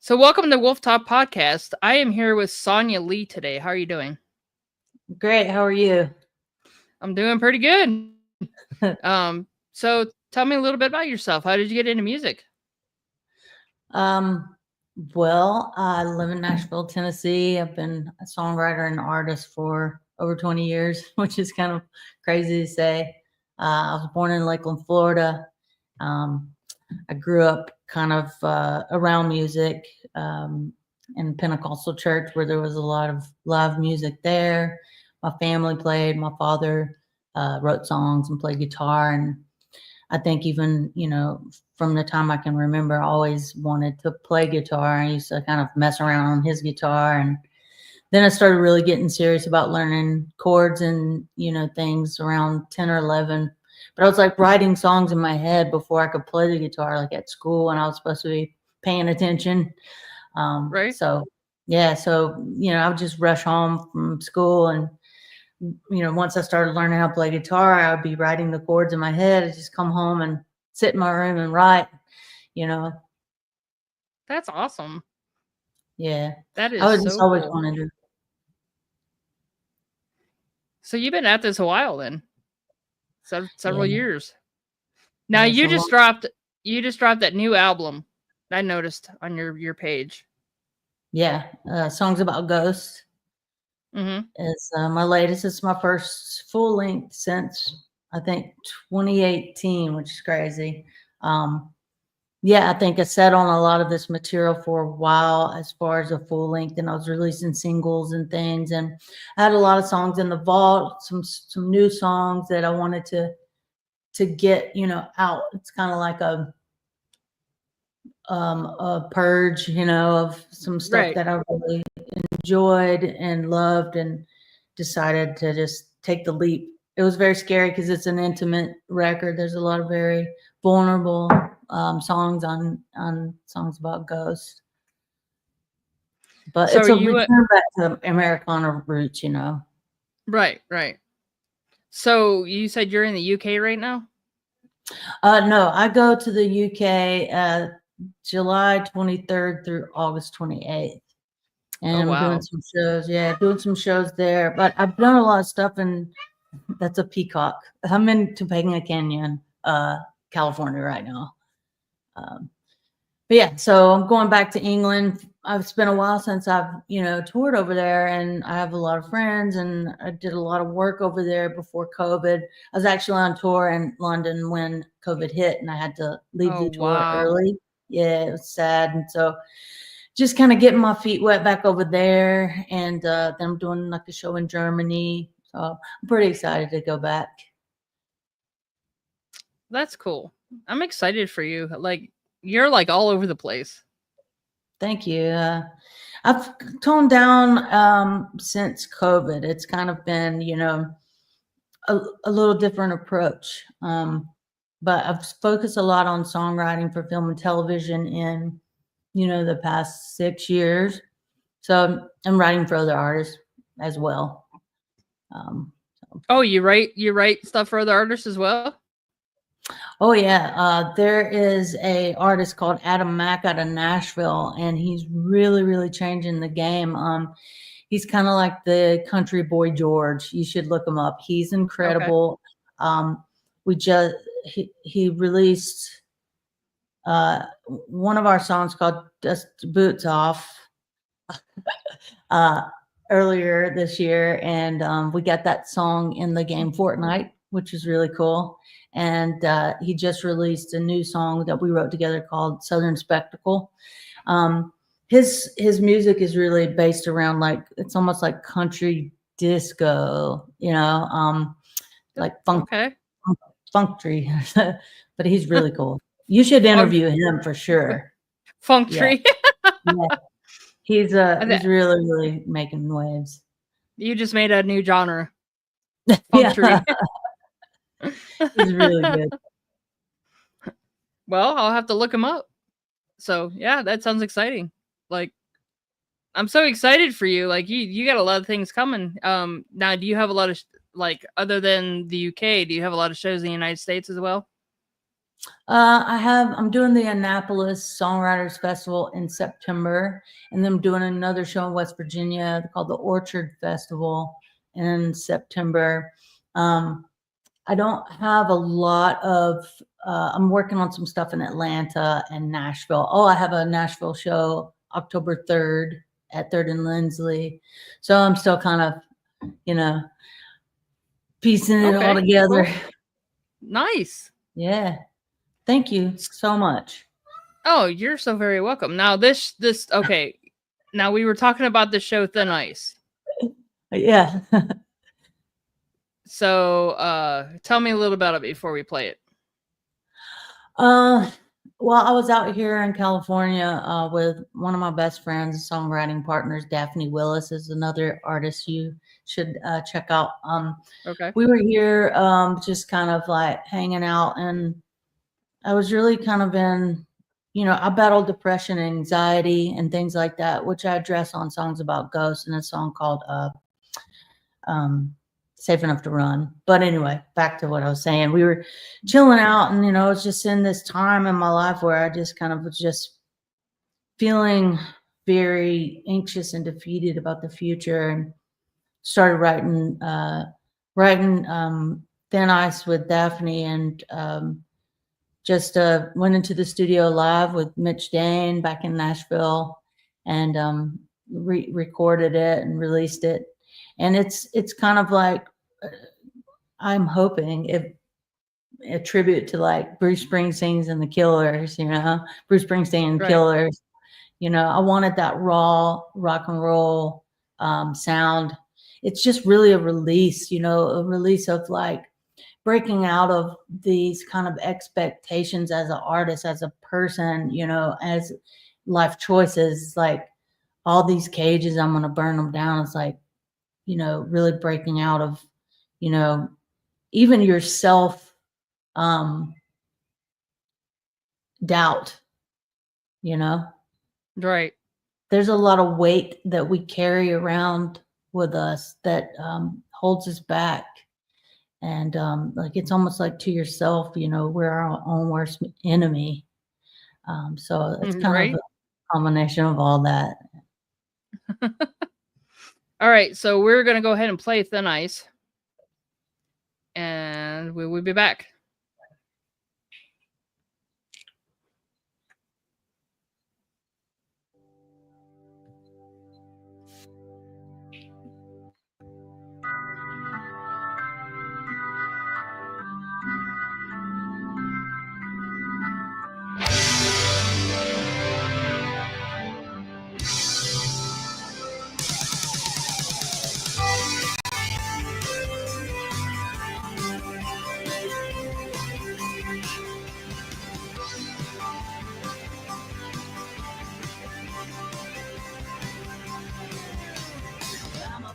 So, welcome to Wolf Talk Podcast. I am here with Sonia Leigh today. How are you doing? Great. How are you? I'm doing pretty good. So tell me a little bit about yourself. How did you get into music? um, well, I live in Nashville, Tennessee. I've been a songwriter and artist for over 20 years, which is kind of crazy to say. I was born in Lakeland, Florida. Um, I grew up kind of around music in Pentecostal church where there was a lot of live music there. My family played. My father wrote songs and played guitar, and I think even, from the time I can remember, I always wanted to play guitar. I used to kind of mess around on his guitar. And then I started really getting serious about learning chords and, things around 10 or 11. But I was like writing songs in my head before I could play the guitar, like at school when I was supposed to be paying attention. Right? So, yeah. So, I would just rush home from school and once I started learning how to play guitar, I would be writing the chords in my head. I'd just come home and sit in my room and write, you know. That's awesome. Yeah. That I is was just so always cool. wanted to. So you've been at this a while then. Several Yeah. years. Now Yeah. you just dropped that new album. I noticed on your page. Yeah. Songs About Ghosts Mhm. is my latest. It's my first full length since I think 2018, which is crazy. Um, Yeah, I think I sat on a lot of this material for a while as far as a full length, and I was releasing singles and things, and I had a lot of songs in the vault, some new songs that I wanted to get, out. It's kind of like a purge, of some stuff Right. that I really enjoyed and loved, and decided to just take the leap. It was very scary because it's an intimate record. There's a lot of very vulnerable songs on Songs About Ghosts, but So it's a you return back to Americana roots. right. So you said you're in the UK right now? No, I go to the UK July 23rd through August 28th. Oh And I'm doing wow. some shows. Yeah, doing some shows there. But I've done a lot of stuff in that's a peacock. I'm in Topanga Canyon, California right now. Um, but yeah, so I'm going back to England. It's been a while since I've, toured over there, and I have a lot of friends, and I did a lot of work over there before COVID. I was actually on tour in London when COVID hit, and I had to leave Oh the tour wow. early. Yeah, it was sad. And so just kind of getting my feet wet back over there. And then I'm doing like a show in Germany. So I'm pretty excited to go back. That's cool. I'm excited for you. Like you're like all over the place. Thank you. I've toned down since COVID. It's kind of been, a little different approach. But I've focused a lot on songwriting for film and television in, the past 6 years. So I'm writing for other artists as well. Um, Oh, you write stuff for other artists as well? Oh yeah, there is a artist called Adam Mack out of Nashville, and he's really, really changing the game. He's kind of like the country boy George. You should look him up. He's Okay. incredible. Um, we just he released one of our songs called "Dust Boots Off" uh, earlier this year, and we got that song in the game Fortnite, which is really cool. And he just released a new song that we wrote together called Southern Spectacle. Um, his music is really based around like it's almost like country disco, like Okay. funktree, but he's really cool. You should Funk interview him for sure. funk Yeah, tree. yeah. And He's really, really making waves. you just made a new genre. Funk Yeah, tree. he's really good. Well, I'll have to look him up. So yeah, that sounds exciting. Like I'm so excited for you. Like you got a lot of things coming. Now do you have a lot of like other than the UK, do you have a lot of shows in the United States as well? I'm doing the Annapolis Songwriters Festival in September, and then I'm doing another show in West Virginia called the Orchard Festival in September. I don't have a lot of, I'm working on some stuff in Atlanta and Nashville. Oh, I have a Nashville show October 3rd at 3rd and Lindsley. So I'm still kind of, piecing it all together. Cool. Nice. Yeah. Thank you so much. Oh, you're so very welcome. Now okay. Now we were talking about the show Thin Ice. Yeah. So tell me a little about it before we play it. Well, I was out here in California with one of my best friends, songwriting partners. Daphne Willis is another artist you should check out. Okay. We were here just kind of like hanging out, and I was really kind of I battled depression and anxiety and things like that, which I address on songs about ghosts, and a song called Safe Enough to Run. But anyway, back to what I was saying. We were chilling out, and I was just in this time in my life where I just kind of was just feeling very anxious and defeated about the future, and started writing Thin Ice with Daphne, and just went into the studio live with Mitch Dane back in Nashville, and recorded it and released it. And it's kind of like, I'm hoping a tribute to like Bruce Springsteen's and the Killers, Bruce Springsteen and the Killers. I wanted that raw rock and roll sound. It's just really a release, a release of like breaking out of these kind of expectations as an artist, as a person, as life choices, like all these cages, I'm going to burn them down. It's like, really breaking out of, even your self doubt, Right. There's a lot of weight that we carry around with us that holds us back. And like, it's almost like to yourself, we're our own worst enemy. So it's kind of a combination of all that. All right, so we're going to go ahead and play Thin Ice, and we will be back.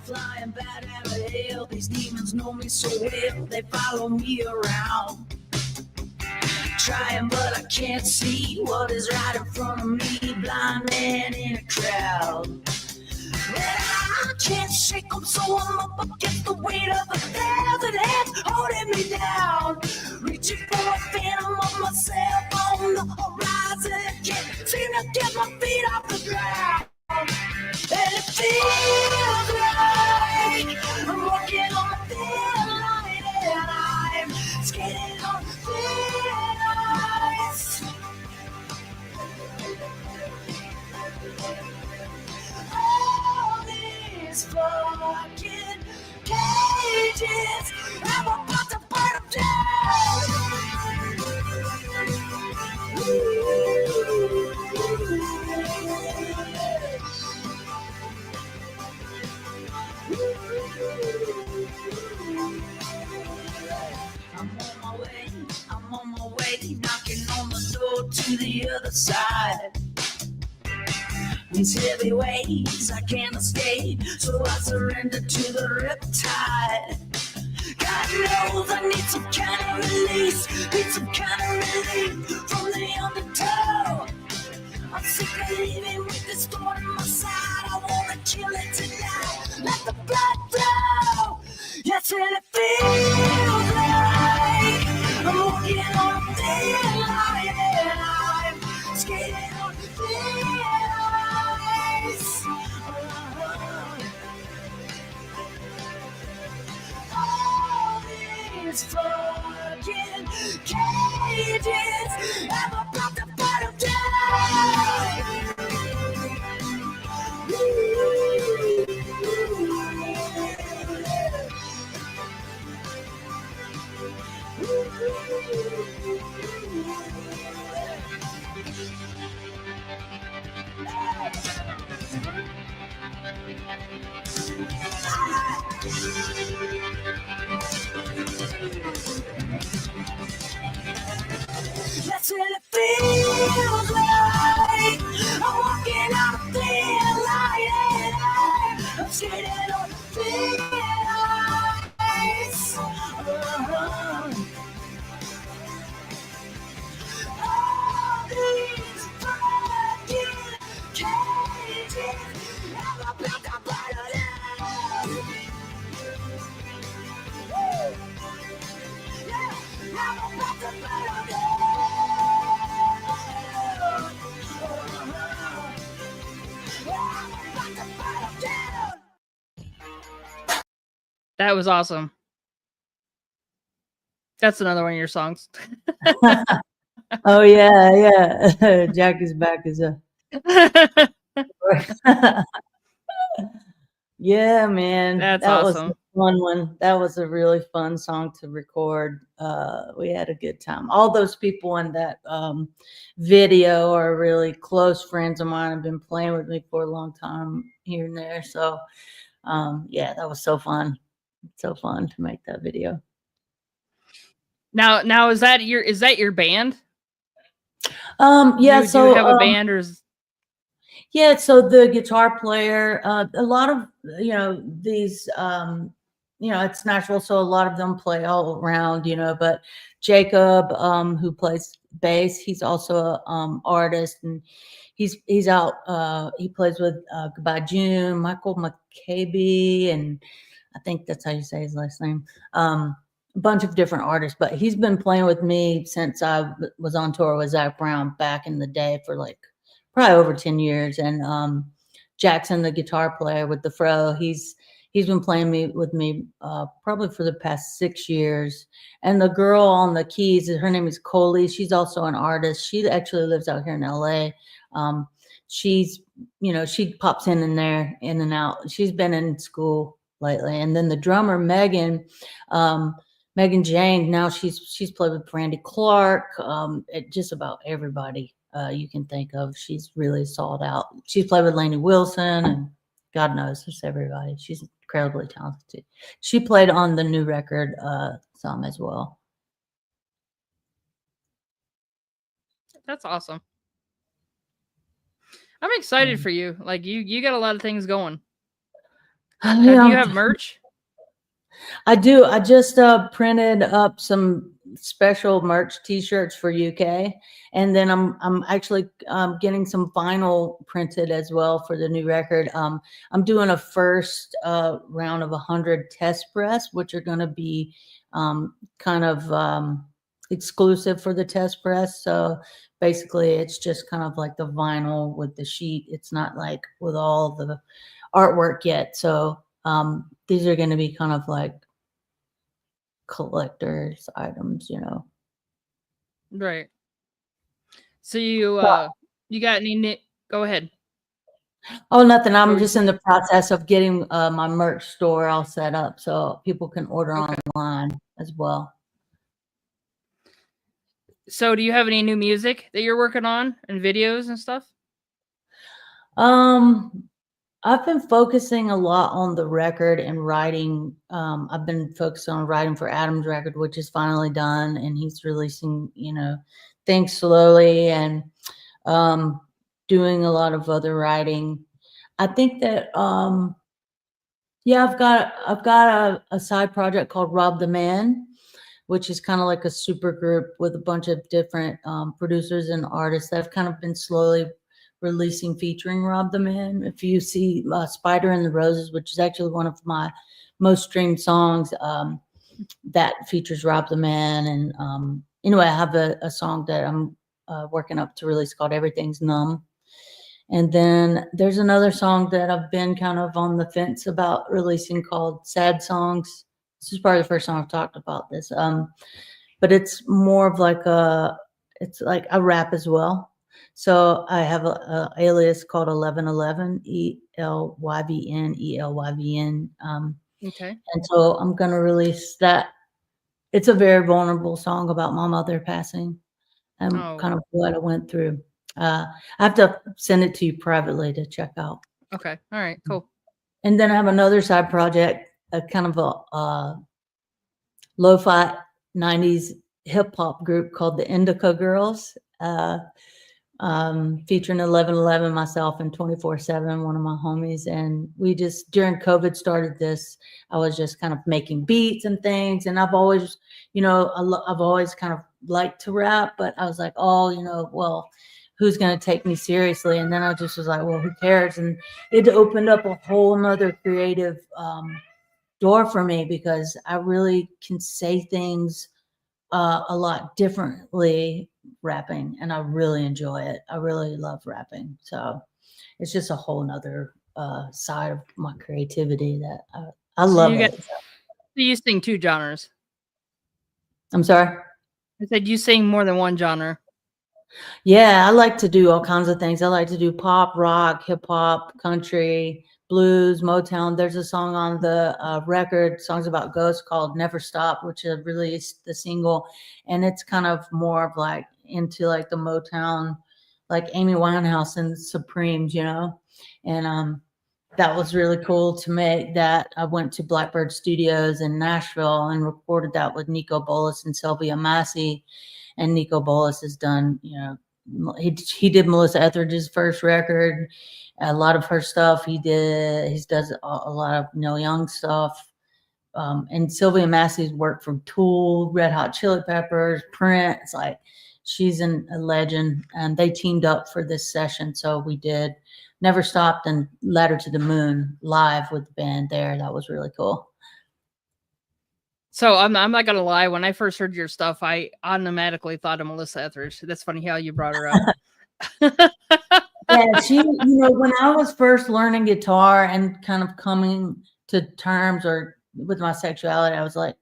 Flying bad out of hell. These demons know me so well, they follow me around. Trying, but I can't see what is right in front of me. Blind man in a crowd. And I can't shake them, so I'm up against the weight of 1,000 hands holding me down. Reaching for a phantom of myself on the horizon. Can't seem to get my feet off the ground. And it feels like I'm walking on a thin line, and I'm skating on thin ice. All these fucking cages, I'm about to burn them down. I'm on my way, knocking on the door to the other side. These heavy weights I can't escape, so I surrender to the riptide. God knows I need some kind of release, need some kind of relief from the undertow. I'm sick of living with this thorn in my side. I wanna kill it tonight, let the blood flow. Yes, and it feels like I'm walking on a thin eyes. All these fucking cages, I'm about to put 'em That's what it feels like. I'm walking on a thin line and I'm skating on thin ice. All these fucking cages, I'm about to bottle down. Woo! Yeah, I'm about to bottle down. That was awesome. That's another one of your songs. Oh yeah, yeah. Jack is back is a yeah, man. That's That was a awesome. fun one. That was a really fun song to record. We had a good time. All those people in that video are really close friends of mine. Have been playing with me for a long time here and there. So yeah, that was so fun. So fun to make that video. Now is that your band? Yeah, Do so you have a band or is yeah, so the guitar player, a lot of these, it's Nashville, so a lot of them play all around, But Jacob, who plays bass, he's also a artist, and he's out. He plays with Goodbye June, Michael McCabe, and I think that's how you say his last name. A bunch of different artists, but he's been playing with me since I was on tour with Zach Brown back in the day for like probably over 10 years. And Jackson, the guitar player with the Fro, he's been playing with me probably for the past 6 years. And the girl on the keys, her name is Coley. She's also an artist. She actually lives out here in LA. She's, she pops in and there, in and out. She's been in school lately. And then the drummer, Megan Jane, now she's played with Brandy Clark, just about everybody you can think of. She's really sold out. She's played with Lainey Wilson, and God knows, just everybody. She's incredibly talented. She played on the new record some as well. That's awesome. I'm excited for you. Like you got a lot of things going. Do you have merch? I do. I just printed up some special merch T-shirts for UK, and then I'm actually getting some vinyl printed as well for the new record. I'm doing a first round of 100 test press, which are going to be kind of exclusive for the test press. So basically, it's just kind of like the vinyl with the sheet. It's not like with all the artwork yet. So these are going to be kind of like collector's items, Right. So you got any go ahead. Oh, nothing. I'm What were you just in the process of getting my merch store all set up so people can order online as well. So do you have any new music that you're working on and videos and stuff? I've been focusing a lot on the record and writing. I've been focused on writing for Adam's record, which is finally done, and he's releasing, things slowly, and doing a lot of other writing. I think that yeah, I've got a side project called Rob the Man, which is kind of like a super group with a bunch of different producers and artists that have kind of been slowly releasing featuring Rob the Man. If you see Spider and the Roses, which is actually one of my most streamed songs, that features Rob the Man. And anyway, I have a song that I'm working up to release called Everything's Numb. And then there's another song that I've been kind of on the fence about releasing called Sad Songs. This is probably the first time I've talked about this. But it's more of like it's like a rap as well. So I have a alias called 1111, ELYVN. Okay. And so I'm going to release that. It's a very vulnerable song about my mother passing and Oh. kind of what I went through. I have to send it to you privately to check out. Okay. All right. Cool. And then I have another side project, a kind of a lo-fi 90s hip hop group called the Indica Girls, featuring 1111, myself, and 24/7, one of my homies. And we just, during COVID, started this. I was just kind of making beats and things. And I've always, I've always kind of liked to rap, but I was like, oh, well, who's going to take me seriously? And then I just was like, well, who cares? And it opened up a whole nother creative door for me, because I really can say things a lot differently rapping, and I really enjoy it. I really love rapping. So it's just a whole nother side of my creativity that I So love you it. get- You sing 2 genres. I'm sorry. I said you sing more than one genre. Yeah, I like to do all kinds of things. I like to do pop, rock, hip hop, country, blues, Motown. There's a song on the record, Songs About Ghosts, called Never Stop, which I released the single. And it's kind of more of like into like the Motown, like Amy Winehouse and Supremes, And that was really cool to make that. I went to Blackbird Studios in Nashville and recorded that with Nico Bolas and Sylvia Massey. And Nico Bolas has done, he did Melissa Etheridge's first record, a lot of her stuff. He does a lot of Neil Young stuff. And Sylvia Massey's worked from Tool, Red Hot Chili Peppers, Prince. Like, she's a legend. And they teamed up for this session. So we did Never Stopped and Ladder to the Moon live with the band there. That was really cool. So I'm not gonna lie. When I first heard your stuff, I automatically thought of Melissa Etheridge. That's funny how you brought her up. Yeah, she, when I was first learning guitar and kind of coming to terms with my sexuality, I was like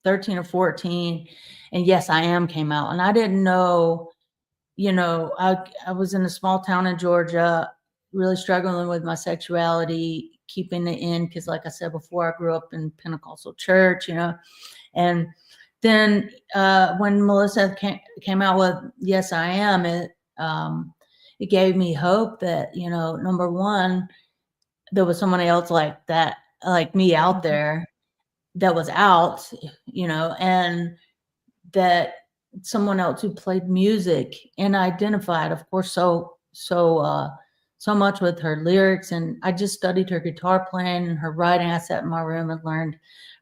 13 or 14. And Yes, I Am came out. And I didn't know, I was in a small town in Georgia, really struggling with my sexuality, keeping it in, because like I said before, I grew up in Pentecostal church, and then when Melissa came out with Yes, I Am, it gave me hope that, number one, there was someone else like that, like me out there that was out, and that someone else who played music and identified, of course, so much with her lyrics. And I just studied her guitar playing and her writing. I sat in my room and learned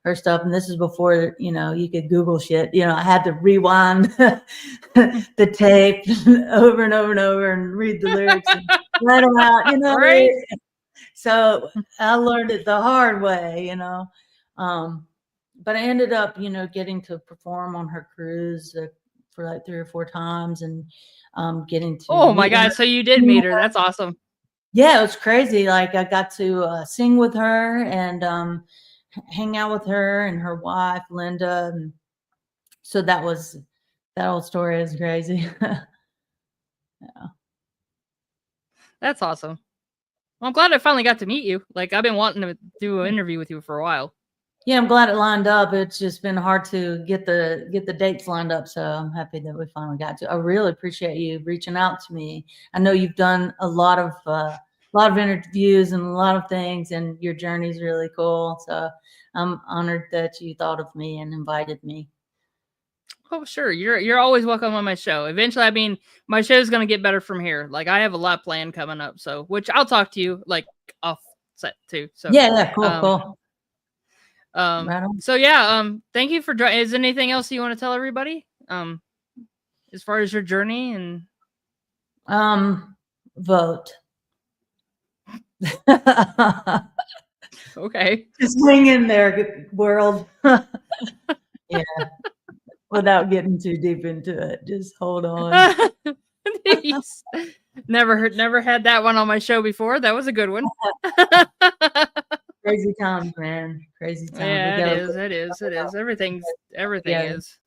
her stuff. And this is before, you could Google shit. I had to rewind the tape over and over and over and read the lyrics and write them out, Right? So I learned it the hard way, but I ended up, getting to perform on her cruise for like 3 or 4 times, and getting to. Oh my meet God! her. So you did meet her. That's awesome. Yeah, it was crazy. Like, I got to sing with her and hang out with her and her wife, Linda. And so that whole story is crazy. Yeah. That's awesome. Well, I'm glad I finally got to meet you. Like, I've been wanting to do an interview with you for a while. Yeah, I'm glad it lined up. It's just been hard to get the dates lined up. So I'm happy that we finally got to. I really appreciate you reaching out to me. I know you've done a lot of interviews and a lot of things, and your journey's really cool. So I'm honored that you thought of me and invited me. Oh, sure. You're always welcome on my show. Eventually, my show's gonna get better from here. Like, I have a lot planned coming up. So, which I'll talk to you like off set too. So Yeah, cool. Right on. So yeah, thank you for joining. Is there anything else you want to tell everybody? As far as your journey and vote. Okay. Just hang in there, world. Yeah. Without getting too deep into it. Just hold on. Yes. Never had that one on my show before. That was a good one. Crazy times, man. Crazy times. Yeah, We it gotta is. It is. It is. Everything together. is.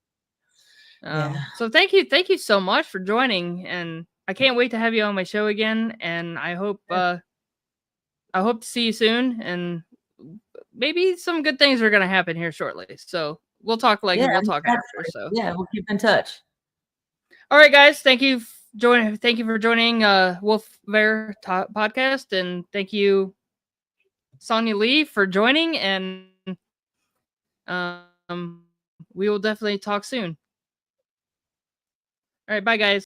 Yeah. So thank you so much for joining, and I can't wait to have you on my show again. And I hope to see you soon, and maybe some good things are gonna happen here shortly. So we'll talk Yeah, we'll talk exactly. after. So Yeah, we'll keep in touch. all right, guys, thank you for joining Wolf Bear podcast, and thank you Sonia Leigh for joining, and we will definitely talk soon. All right, bye guys.